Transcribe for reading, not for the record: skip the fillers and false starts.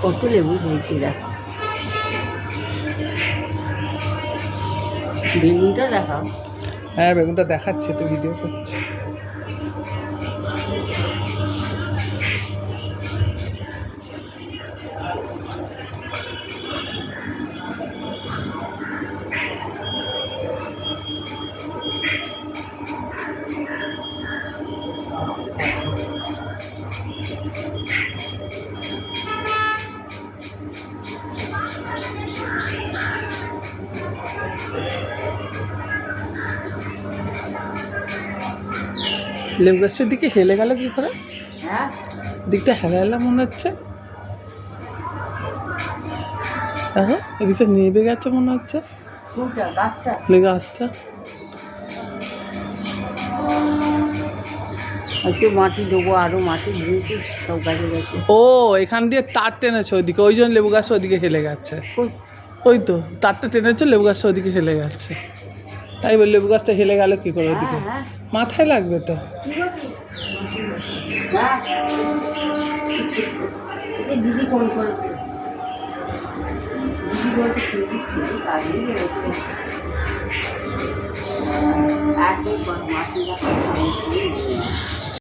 কত লেবু হয়েছে দেখো। বেগুনটা দেখাও। হ্যাঁ বেগুনটা দেখাচ্ছে, তো ভিডিও করছে। লেবু গাছের দিকে হেলে গেল কি করে? হ্যাঁ, দিকটা হেলা হেলা মনে হচ্ছে। দেখো এদিকটা নেবে গেছে মনে হচ্ছে। কোনটা গাছটা? লেবু গাছটা একটু মাটি দেবো, আরো মাটি দিয়েছি, সব গাছে গেছে। ও এখান দিয়ে তার টেনেছে ওইদিকে, ওই জন্য লেবু গাছটা ওইদিকে হেলে গেছে। কই? ওই তো তারটা টেনেছে, লেবু গাছটা ওইদিকে হেলে গেছে। তাই বল লেবু গাছটা হেলে গেল কি করে ওইদিকে? হ্যাঁ হ্যাঁ, মাথায় লাগবে তো। কি করছি? হ্যাঁ, এই যে দিদি ফোন করেছে। দিদি বলছে খেতে খেতে কাজেই রয়েছে। একই মাটি রাখা